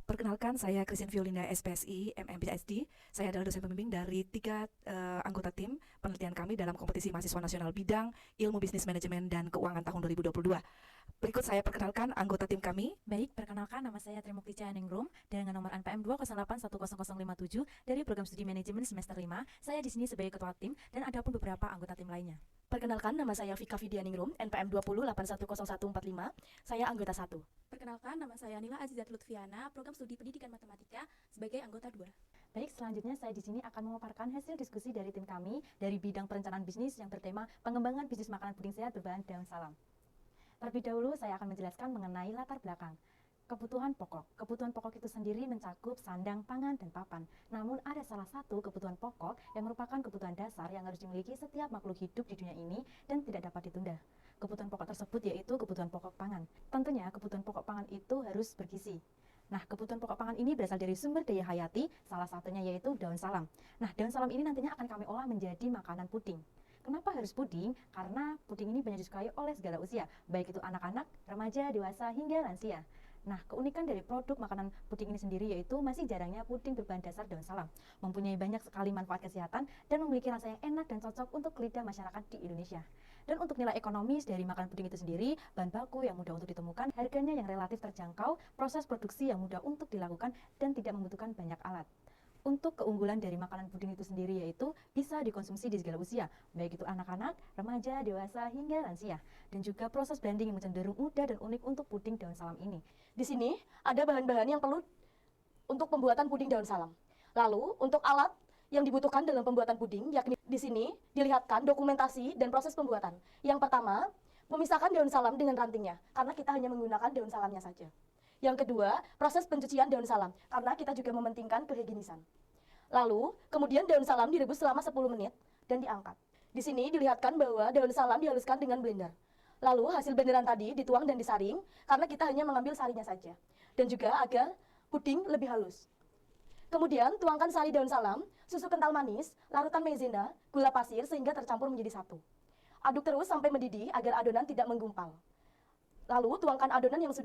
Perkenalkan, saya Christian Violinda, SPSI, MMPhD. Saya adalah dosen pembimbing dari 3 anggota tim penelitian kami dalam kompetisi mahasiswa nasional bidang Ilmu Bisnis Manajemen dan Keuangan tahun 2022. Berikut saya perkenalkan anggota tim kami. Baik, perkenalkan nama saya Trimukti Cahaningrum dengan nomor NPM 208110057 dari Program Studi Manajemen semester 5. Saya di sini sebagai ketua tim dan ada pun beberapa anggota tim lainnya. Perkenalkan, nama saya Vika Vidianingrum, NPM 208100145. Saya anggota 1. Perkenalkan, nama saya Nila Azizat Lutfiana, Program Studi Pendidikan Matematika sebagai anggota 2. Baik, selanjutnya saya di sini akan memaparkan hasil diskusi dari tim kami dari bidang perencanaan bisnis yang bertema pengembangan bisnis makanan puding sehat berbahan daun salam. Terlebih dahulu saya akan menjelaskan mengenai latar belakang. Kebutuhan pokok. Kebutuhan pokok itu sendiri mencakup sandang, pangan, dan papan. Namun ada salah satu kebutuhan pokok yang merupakan kebutuhan dasar yang harus dimiliki setiap makhluk hidup di dunia ini dan tidak dapat ditunda. Kebutuhan pokok tersebut yaitu kebutuhan pokok pangan. Tentunya kebutuhan pokok pangan itu harus bergizi. Nah, kebutuhan pokok pangan ini berasal dari sumber daya hayati, salah satunya yaitu daun salam. Nah, daun salam ini nantinya akan kami olah menjadi makanan puding. Kenapa harus puding? Karena puding ini banyak disukai oleh segala usia, baik itu anak-anak, remaja, dewasa, hingga lansia. Nah, keunikan dari produk makanan puding ini sendiri yaitu masih jarangnya puding berbahan dasar daun salam. Mempunyai banyak sekali manfaat kesehatan dan memiliki rasa yang enak dan cocok untuk lidah masyarakat di Indonesia. Dan untuk nilai ekonomis dari makanan puding itu sendiri, bahan baku yang mudah untuk ditemukan, harganya yang relatif terjangkau, proses produksi yang mudah untuk dilakukan, dan tidak membutuhkan banyak alat. Untuk keunggulan dari makanan puding itu sendiri yaitu bisa dikonsumsi di segala usia, baik itu anak-anak, remaja, dewasa, hingga lansia. Dan juga proses blending yang cenderung mudah dan unik untuk puding daun salam ini. Di sini ada bahan-bahan yang perlu untuk pembuatan puding daun salam. Lalu, untuk alat yang dibutuhkan dalam pembuatan puding, yakni di sini dilihatkan dokumentasi dan proses pembuatan. Yang pertama, memisahkan daun salam dengan rantingnya, karena kita hanya menggunakan daun salamnya saja. Yang kedua, proses pencucian daun salam, karena kita juga mementingkan kehigienisan. Lalu, kemudian daun salam direbus selama 10 menit dan diangkat. Di sini dilihatkan bahwa daun salam dihaluskan dengan blender. Lalu, hasil blenderan tadi dituang dan disaring, karena kita hanya mengambil sarinya saja. Dan juga agar puding lebih halus. Kemudian, tuangkan sari daun salam, susu kental manis, larutan maizena, gula pasir sehingga tercampur menjadi satu. Aduk terus sampai mendidih agar adonan tidak menggumpal. Lalu tuangkan adonan yang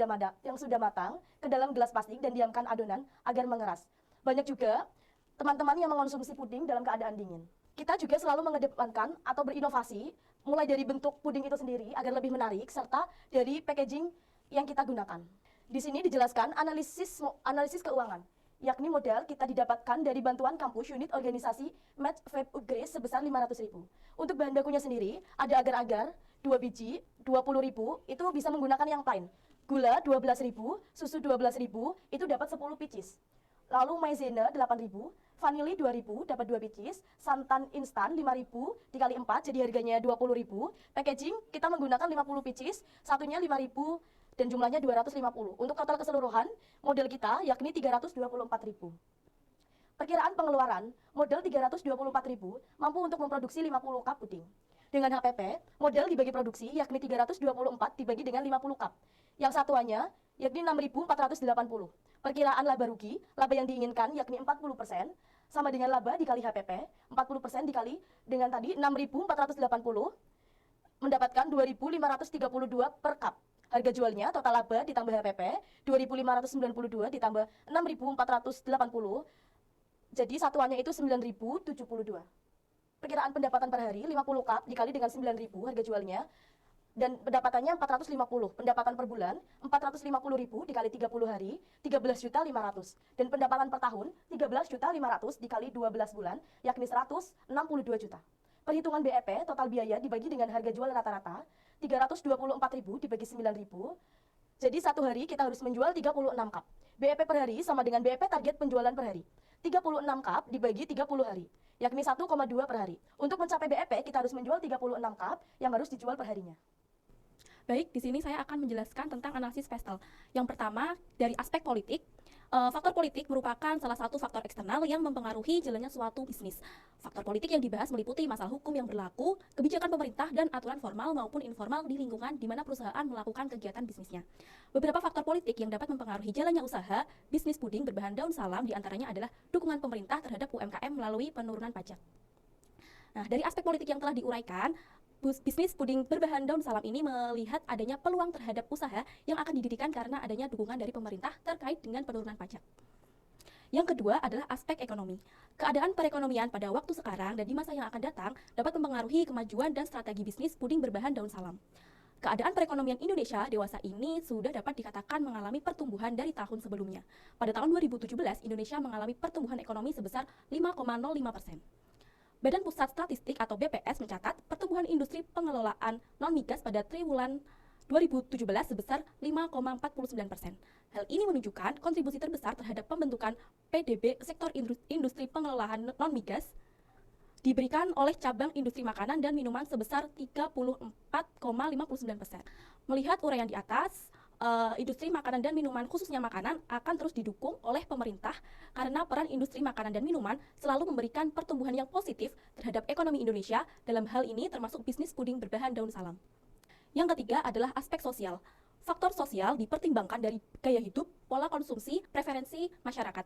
sudah matang ke dalam gelas plastik dan diamkan adonan agar mengeras. Banyak juga teman-teman yang mengonsumsi puding dalam keadaan dingin. Kita juga selalu mengedepankan atau berinovasi mulai dari bentuk puding itu sendiri agar lebih menarik serta dari packaging yang kita gunakan. Di sini dijelaskan analisis keuangan, yakni modal kita didapatkan dari bantuan kampus unit organisasi Match Vape Upgrade sebesar 500.000. Untuk bahan bakunya sendiri ada agar-agar 2 biji 20.000 itu bisa menggunakan yang plain. Gula 12.000, susu 12.000 itu dapat 10 pieces. Lalu maizena 8.000, vanili 2.000 dapat 2 pieces, santan instan 5.000 dikali 4 jadi harganya 20.000. Packaging kita menggunakan 50 pieces, satunya 5.000 dan jumlahnya 250. Untuk total keseluruhan modal kita yakni 324.000. Perkiraan pengeluaran modal 324.000 mampu untuk memproduksi 50 cup puding. Dengan HPP, modal dibagi produksi yakni 324 dibagi dengan 50 cup. Yang satuannya yakni 6.480. Perkiraan laba rugi, laba yang diinginkan yakni 40%, sama dengan laba dikali HPP, 40% dikali dengan tadi 6.480, mendapatkan 2.532 per cup. Harga jualnya total laba ditambah HPP, 2.592 ditambah 6.480, jadi satuannya itu 9.072. Perkiraan pendapatan per hari 50 cup dikali dengan 9.000 harga jualnya dan pendapatannya 450. Pendapatan per bulan 450.000 dikali 30 hari 13.500 dan pendapatan per tahun 13.500 dikali 12 bulan yakni 162 juta. Perhitungan BEP total biaya dibagi dengan harga jual rata-rata 324.000 dibagi 9.000. Jadi satu hari kita harus menjual 36 cup. BEP per hari sama dengan BEP target penjualan per hari. 36 cup dibagi 30 hari, yakni 1,2 per hari. Untuk mencapai BEP, kita harus menjual 36 cup yang harus dijual per harinya. Baik, di sini saya akan menjelaskan tentang analisis Pestel. Yang pertama, dari aspek politik, faktor politik merupakan salah satu faktor eksternal yang mempengaruhi jalannya suatu bisnis. Faktor politik yang dibahas meliputi masalah hukum yang berlaku, kebijakan pemerintah, dan aturan formal maupun informal di lingkungan di mana perusahaan melakukan kegiatan bisnisnya. Beberapa faktor politik yang dapat mempengaruhi jalannya usaha bisnis puding berbahan daun salam diantaranya adalah dukungan pemerintah terhadap UMKM melalui penurunan pajak. Nah, dari aspek politik yang telah diuraikan, bisnis puding berbahan daun salam ini melihat adanya peluang terhadap usaha yang akan didirikan karena adanya dukungan dari pemerintah terkait dengan penurunan pajak. Yang kedua adalah aspek ekonomi. Keadaan perekonomian pada waktu sekarang dan di masa yang akan datang dapat mempengaruhi kemajuan dan strategi bisnis puding berbahan daun salam. Keadaan perekonomian Indonesia dewasa ini sudah dapat dikatakan mengalami pertumbuhan dari tahun sebelumnya. Pada tahun 2017, Indonesia mengalami pertumbuhan ekonomi sebesar 5,05%. Badan Pusat Statistik atau BPS mencatat pertumbuhan industri pengelolaan non-migas pada triwulan 2017 sebesar 5,49%. Hal ini menunjukkan kontribusi terbesar terhadap pembentukan PDB sektor industri pengelolaan non-migas diberikan oleh cabang industri makanan dan minuman sebesar 34,59%. Melihat uraian di atas, industri makanan dan minuman khususnya makanan akan terus didukung oleh pemerintah karena peran industri makanan dan minuman selalu memberikan pertumbuhan yang positif terhadap ekonomi Indonesia, dalam hal ini termasuk bisnis puding berbahan daun salam. Yang ketiga adalah aspek sosial. Faktor sosial dipertimbangkan dari gaya hidup, pola konsumsi, preferensi masyarakat.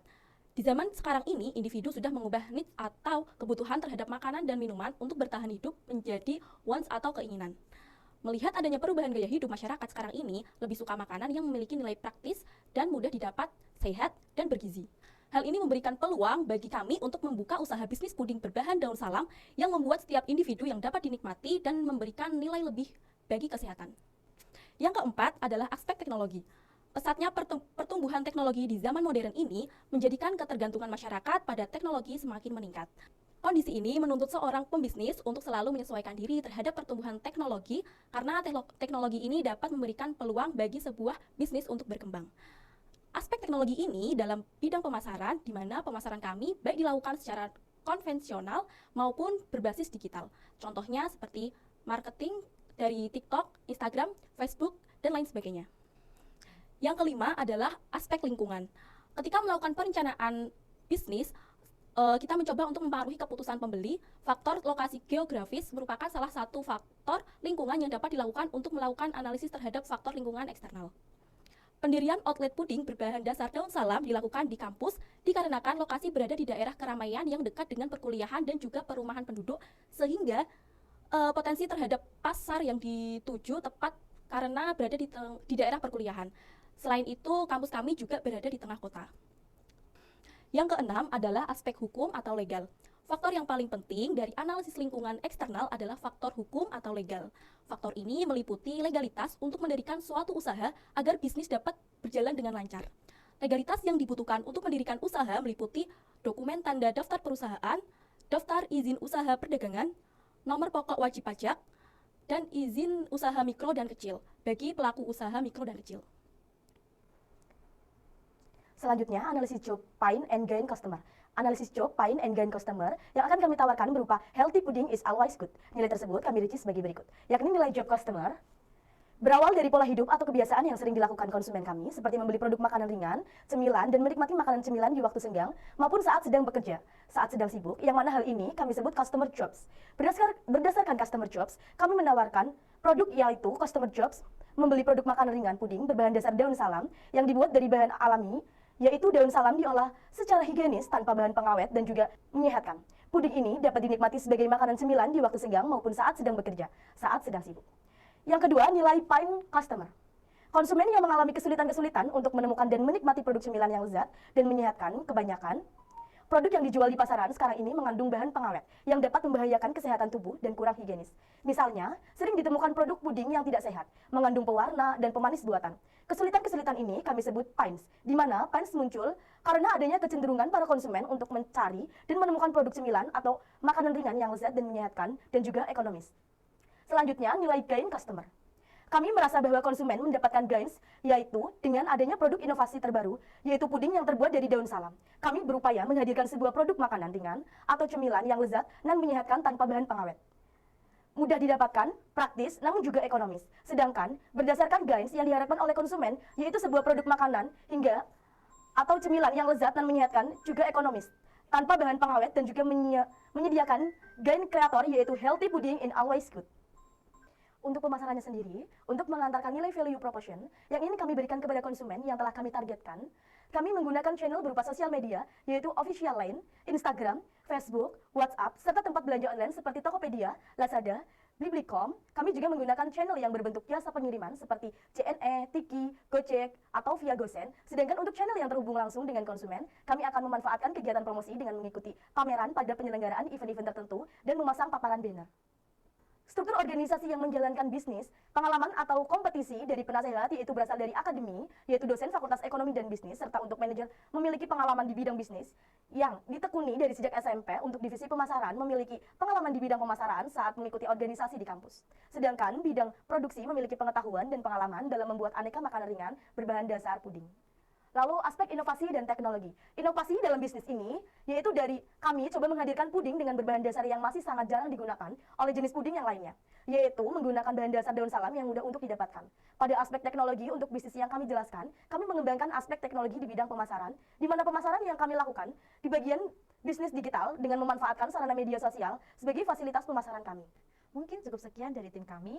Di zaman sekarang ini, individu sudah mengubah needs atau kebutuhan terhadap makanan dan minuman untuk bertahan hidup menjadi wants atau keinginan. Melihat adanya perubahan gaya hidup masyarakat sekarang ini, lebih suka makanan yang memiliki nilai praktis dan mudah didapat, sehat, dan bergizi. Hal ini memberikan peluang bagi kami untuk membuka usaha bisnis puding berbahan daun salam yang membuat setiap individu yang dapat dinikmati dan memberikan nilai lebih bagi kesehatan. Yang keempat adalah aspek teknologi. Pesatnya pertumbuhan teknologi di zaman modern ini menjadikan ketergantungan masyarakat pada teknologi semakin meningkat. Kondisi ini menuntut seorang pembisnis untuk selalu menyesuaikan diri terhadap pertumbuhan teknologi karena teknologi ini dapat memberikan peluang bagi sebuah bisnis untuk berkembang. Aspek teknologi ini dalam bidang pemasaran, di mana pemasaran kami baik dilakukan secara konvensional maupun berbasis digital. Contohnya seperti marketing dari TikTok, Instagram, Facebook, dan lain sebagainya. Yang kelima adalah aspek lingkungan. Ketika melakukan perencanaan bisnis, kita mencoba untuk mempengaruhi keputusan pembeli. Faktor lokasi geografis merupakan salah satu faktor lingkungan yang dapat dilakukan untuk melakukan analisis terhadap faktor lingkungan eksternal. Pendirian outlet puding berbahan dasar daun salam dilakukan di kampus dikarenakan lokasi berada di daerah keramaian yang dekat dengan perkuliahan dan juga perumahan penduduk, sehingga potensi terhadap pasar yang dituju tepat karena berada di daerah perkuliahan. Selain itu, kampus kami juga berada di tengah kota. Yang keenam adalah aspek hukum atau legal. Faktor yang paling penting dari analisis lingkungan eksternal adalah faktor hukum atau legal. Faktor ini meliputi legalitas untuk mendirikan suatu usaha agar bisnis dapat berjalan dengan lancar. Legalitas yang dibutuhkan untuk mendirikan usaha meliputi dokumen tanda daftar perusahaan, daftar izin usaha perdagangan, nomor pokok wajib pajak, dan izin usaha mikro dan kecil bagi pelaku usaha mikro dan kecil. Selanjutnya, analisis job, pain, and gain customer. Analisis job, pain, and gain customer yang akan kami tawarkan berupa healthy pudding is always good. Nilai tersebut kami rinci sebagai berikut, yakni nilai job customer berawal dari pola hidup atau kebiasaan yang sering dilakukan konsumen kami, seperti membeli produk makanan ringan, cemilan, dan menikmati makanan cemilan di waktu senggang, maupun saat sedang bekerja, saat sedang sibuk, yang mana hal ini kami sebut customer jobs. Berdasarkan customer jobs, kami menawarkan produk yaitu customer jobs, membeli produk makanan ringan puding berbahan dasar daun salam yang dibuat dari bahan alami, yaitu daun salam diolah secara higienis tanpa bahan pengawet dan juga menyehatkan. Puding ini dapat dinikmati sebagai makanan cemilan di waktu senggang maupun saat sedang bekerja, saat sedang sibuk. Yang kedua, nilai pain customer. Konsumen yang mengalami kesulitan-kesulitan untuk menemukan dan menikmati produk cemilan yang lezat dan menyehatkan, kebanyakan produk yang dijual di pasaran sekarang ini mengandung bahan pengawet yang dapat membahayakan kesehatan tubuh dan kurang higienis. Misalnya, sering ditemukan produk puding yang tidak sehat, mengandung pewarna dan pemanis buatan. Kesulitan-kesulitan ini kami sebut pains, di mana pains muncul karena adanya kecenderungan para konsumen untuk mencari dan menemukan produk cemilan atau makanan ringan yang lezat dan menyehatkan dan juga ekonomis. Selanjutnya, nilai gain customer. Kami merasa bahwa konsumen mendapatkan gains, yaitu dengan adanya produk inovasi terbaru, yaitu puding yang terbuat dari daun salam. Kami berupaya menghadirkan sebuah produk makanan ringan atau cemilan yang lezat dan menyehatkan tanpa bahan pengawet. Mudah didapatkan, praktis, namun juga ekonomis. Sedangkan, berdasarkan gains yang diharapkan oleh konsumen, yaitu sebuah produk makanan hingga atau cemilan yang lezat dan menyehatkan juga ekonomis, tanpa bahan pengawet dan juga menyediakan gain kreator, yaitu healthy pudding in always good. Untuk pemasarannya sendiri, untuk mengantarkan nilai value proposition yang ini kami berikan kepada konsumen yang telah kami targetkan, kami menggunakan channel berupa sosial media, yaitu official line, Instagram, Facebook, WhatsApp, serta tempat belanja online seperti Tokopedia, Lazada, Bliblikom, kami juga menggunakan channel yang berbentuk jasa pengiriman seperti JNE, Tiki, Gojek, atau via GoSend. Sedangkan untuk channel yang terhubung langsung dengan konsumen, kami akan memanfaatkan kegiatan promosi dengan mengikuti pameran pada penyelenggaraan event-event tertentu dan memasang paparan banner. Struktur organisasi yang menjalankan bisnis, pengalaman atau kompetisi dari penasehat yaitu berasal dari akademi, yaitu dosen Fakultas Ekonomi dan Bisnis, serta untuk manajer memiliki pengalaman di bidang bisnis, yang ditekuni dari sejak SMP untuk divisi pemasaran memiliki pengalaman di bidang pemasaran saat mengikuti organisasi di kampus. Sedangkan bidang produksi memiliki pengetahuan dan pengalaman dalam membuat aneka makanan ringan berbahan dasar puding. Lalu aspek inovasi dan teknologi. Inovasi dalam bisnis ini yaitu dari kami coba menghadirkan puding dengan berbahan dasar yang masih sangat jarang digunakan oleh jenis puding yang lainnya, yaitu menggunakan bahan dasar daun salam yang mudah untuk didapatkan. Pada aspek teknologi untuk bisnis yang kami jelaskan, kami mengembangkan aspek teknologi di bidang pemasaran, di mana pemasaran yang kami lakukan di bagian bisnis digital dengan memanfaatkan sarana media sosial sebagai fasilitas pemasaran kami. Mungkin cukup sekian dari tim kami.